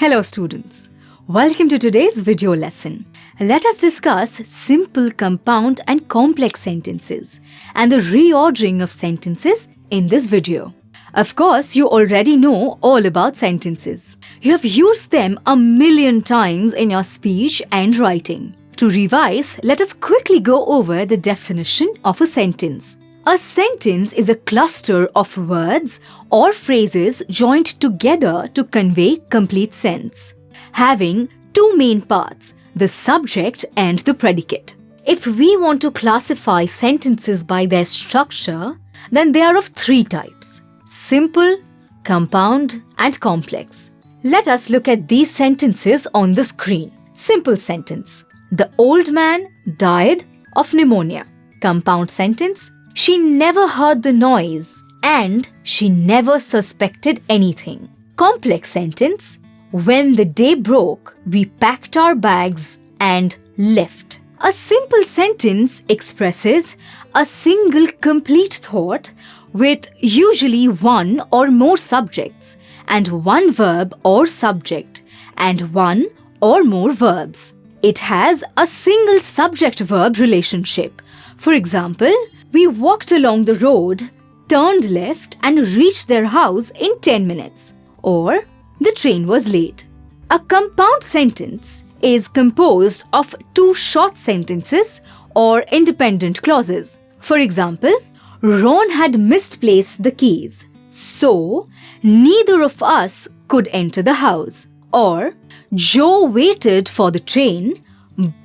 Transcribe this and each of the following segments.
Hello students, welcome to today's video lesson. Let us discuss simple, compound and complex sentences and the reordering of sentences in this video. Of course, you already know all about sentences. You have used them a million times in your speech and writing. To revise, let us quickly go over the definition of a sentence. A sentence is a cluster of words or phrases joined together to convey complete sense, having two main parts, the subject and the predicate. If we want to classify sentences by their structure, then they are of three types: simple, compound, and complex. Let us look at these sentences on the screen. Simple sentence: the old man died of pneumonia. Compound sentence: she never heard the noise and she never suspected anything. Complex sentence: when the day broke, we packed our bags and left. A simple sentence expresses a single complete thought with usually one or more subjects and one verb or subject and one or more verbs. It has a single subject-verb relationship. For example, we walked along the road, turned left and reached their house in 10 minutes. Or, the train was late. A compound sentence is composed of two short sentences or independent clauses. For example, Ron had misplaced the keys, so neither of us could enter the house. Or, Joe waited for the train,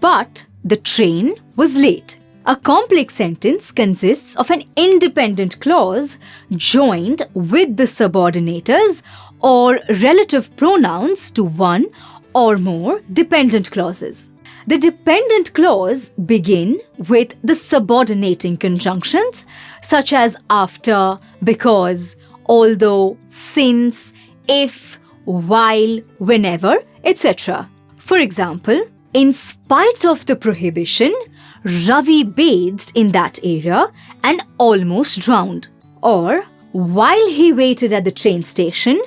but the train was late. A complex sentence consists of an independent clause joined with the subordinators or relative pronouns to one or more dependent clauses. The dependent clause begin with the subordinating conjunctions such as after, because, although, since, if, while, whenever, etc. For example, in spite of the prohibition, Ravi bathed in that area and almost drowned. Or, while he waited at the train station,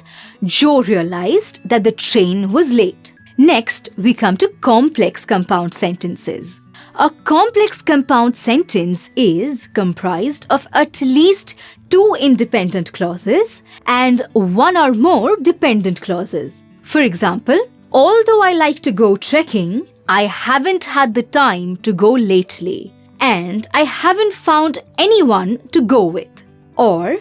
Joe realized that the train was late. Next, we come to complex compound sentences. A complex compound sentence is comprised of at least two independent clauses and one or more dependent clauses. For example, although I like to go trekking, I haven't had the time to go lately, and I haven't found anyone to go with. Or,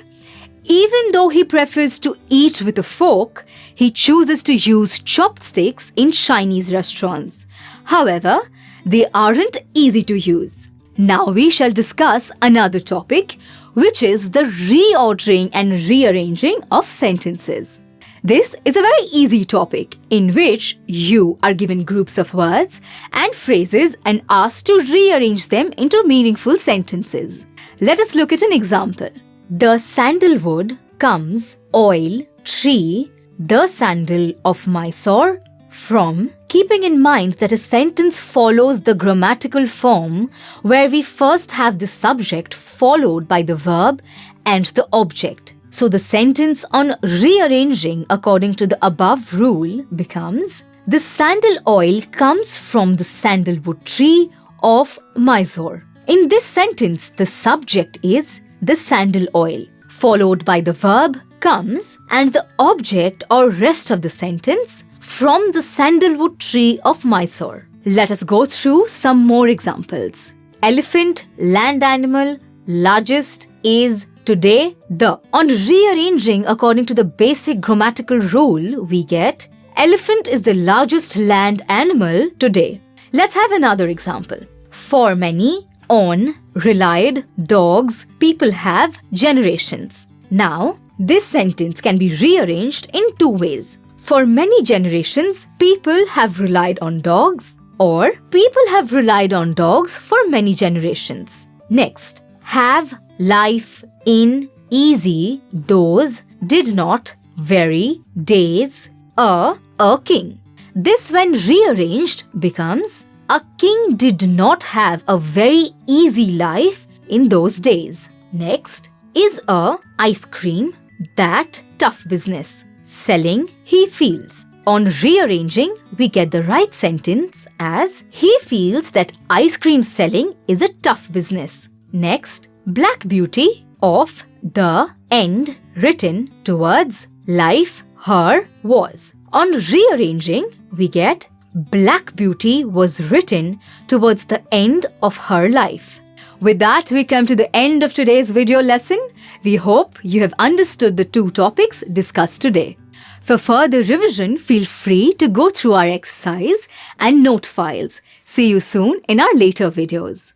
even though he prefers to eat with a fork, he chooses to use chopsticks in Chinese restaurants. However, they aren't easy to use. Now we shall discuss another topic, which is the reordering and rearranging of sentences. This is a very easy topic in which you are given groups of words and phrases and asked to rearrange them into meaningful sentences. Let us look at an example. The sandalwood comes, oil, tree, the sandal of Mysore, from. Keeping in mind that a sentence follows the grammatical form where we first have the subject followed by the verb and the object. So the sentence on rearranging according to the above rule becomes: the sandal oil comes from the sandalwood tree of Mysore. In this sentence, the subject is the sandal oil, followed by the verb comes and the object or rest of the sentence from the sandalwood tree of Mysore. Let us go through some more examples. Elephant, land animal, largest, is, today, the. On rearranging according to the basic grammatical rule, we get elephant is the largest land animal today. Let's have another example. For many, on, relied, dogs, people have, generations. Now, this sentence can be rearranged in two ways. For many generations, people have relied on dogs, or people have relied on dogs for many generations. Next, have, life, in, easy, those, did not, very, days, a king. This when rearranged becomes: a king did not have a very easy life in those days. Next, is a ice cream, that tough business. Selling, he feels. On rearranging, we get the right sentence as he feels that ice cream selling is a tough business. Next, Black Beauty of the end written towards life her was. On rearranging, we get Black Beauty was written towards the end of her life. With that, we come to the end of today's video lesson. We hope you have understood the two topics discussed today. For further revision, feel free to go through our exercise and note files. See you soon in our later videos.